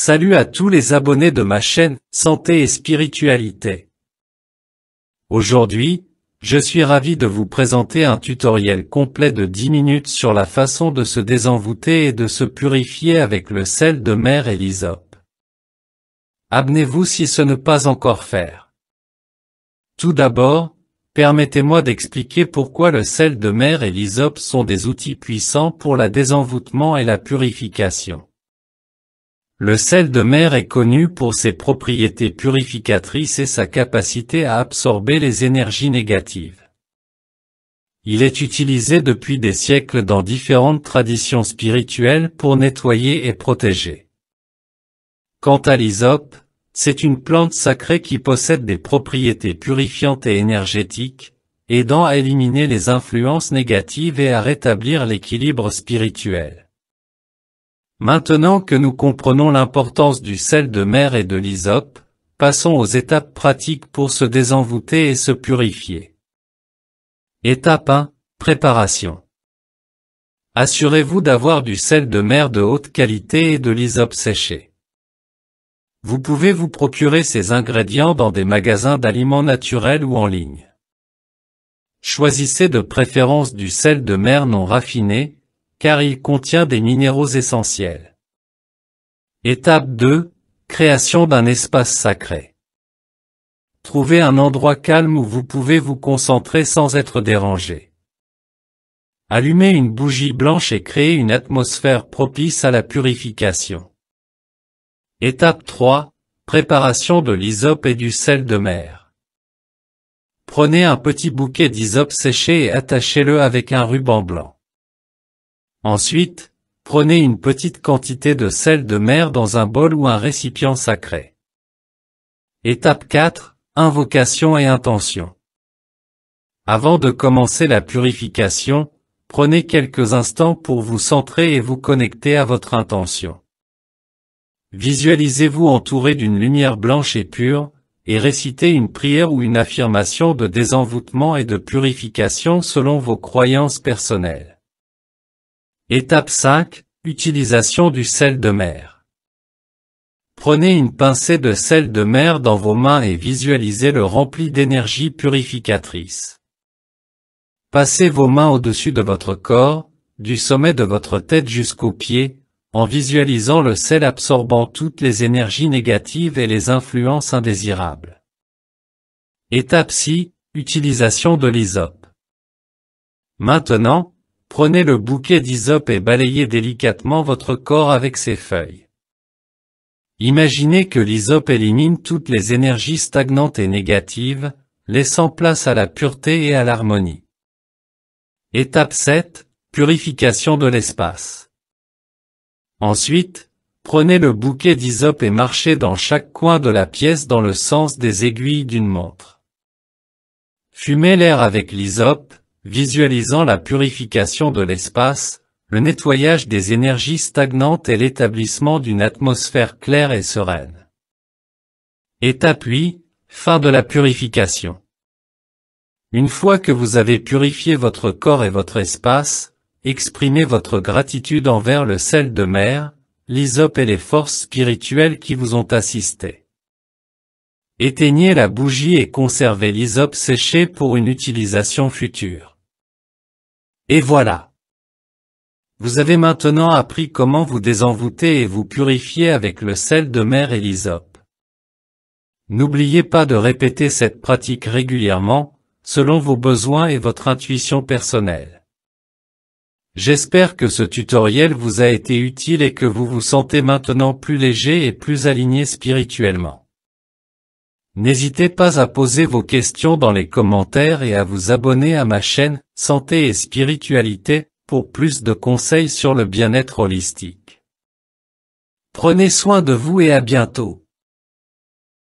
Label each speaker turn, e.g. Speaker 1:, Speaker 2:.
Speaker 1: Salut à tous les abonnés de ma chaîne Santé et Spiritualité. Aujourd'hui, je suis ravi de vous présenter un tutoriel complet de 10 minutes sur la façon de se désenvoûter et de se purifier avec le sel de mer et l'hysope. Abonnez-vous si ce n'est pas encore fait. Tout d'abord, permettez-moi d'expliquer pourquoi le sel de mer et l'hysope sont des outils puissants pour le désenvoûtement et la purification. Le sel de mer est connu pour ses propriétés purificatrices et sa capacité à absorber les énergies négatives. Il est utilisé depuis des siècles dans différentes traditions spirituelles pour nettoyer et protéger. Quant à l'hysope, c'est une plante sacrée qui possède des propriétés purifiantes et énergétiques, aidant à éliminer les influences négatives et à rétablir l'équilibre spirituel. Maintenant que nous comprenons l'importance du sel de mer et de l'hysope, passons aux étapes pratiques pour se désenvoûter et se purifier. Étape 1. Préparation. Assurez-vous d'avoir du sel de mer de haute qualité et de l'hysope séché. Vous pouvez vous procurer ces ingrédients dans des magasins d'aliments naturels ou en ligne. Choisissez de préférence du sel de mer non raffiné, car il contient des minéraux essentiels. Étape 2. Création d'un espace sacré. Trouvez un endroit calme où vous pouvez vous concentrer sans être dérangé. Allumez une bougie blanche et créez une atmosphère propice à la purification. Étape 3. Préparation de l'hysope et du sel de mer. Prenez un petit bouquet d'hysope séché et attachez-le avec un ruban blanc. Ensuite, prenez une petite quantité de sel de mer dans un bol ou un récipient sacré. Étape 4. Invocation et intention. Avant de commencer la purification, prenez quelques instants pour vous centrer et vous connecter à votre intention. Visualisez-vous entouré d'une lumière blanche et pure, et récitez une prière ou une affirmation de désenvoûtement et de purification selon vos croyances personnelles. Étape 5. Utilisation du sel de mer. Prenez une pincée de sel de mer dans vos mains et visualisez-le rempli d'énergie purificatrice. Passez vos mains au-dessus de votre corps, du sommet de votre tête jusqu'aux pieds, en visualisant le sel absorbant toutes les énergies négatives et les influences indésirables. Étape 6. Utilisation de l'hysope. Maintenant, prenez le bouquet d'hysope et balayez délicatement votre corps avec ses feuilles. Imaginez que l'hysope élimine toutes les énergies stagnantes et négatives, laissant place à la pureté et à l'harmonie. Étape 7. Purification de l'espace. Ensuite, prenez le bouquet d'hysope et marchez dans chaque coin de la pièce dans le sens des aiguilles d'une montre. Fumez l'air avec l'hysope, visualisant la purification de l'espace, le nettoyage des énergies stagnantes et l'établissement d'une atmosphère claire et sereine. Étape 8. Fin de la purification. Une fois que vous avez purifié votre corps et votre espace, exprimez votre gratitude envers le sel de mer, l'hysope et les forces spirituelles qui vous ont assisté. Éteignez la bougie et conservez l'hysope séché pour une utilisation future. Et voilà. Vous avez maintenant appris comment vous désenvoûter et vous purifier avec le sel de mer et l'hysope. N'oubliez pas de répéter cette pratique régulièrement, selon vos besoins et votre intuition personnelle. J'espère que ce tutoriel vous a été utile et que vous vous sentez maintenant plus léger et plus aligné spirituellement. N'hésitez pas à poser vos questions dans les commentaires et à vous abonner à ma chaîne Santé et Spiritualité pour plus de conseils sur le bien-être holistique. Prenez soin de vous et à bientôt.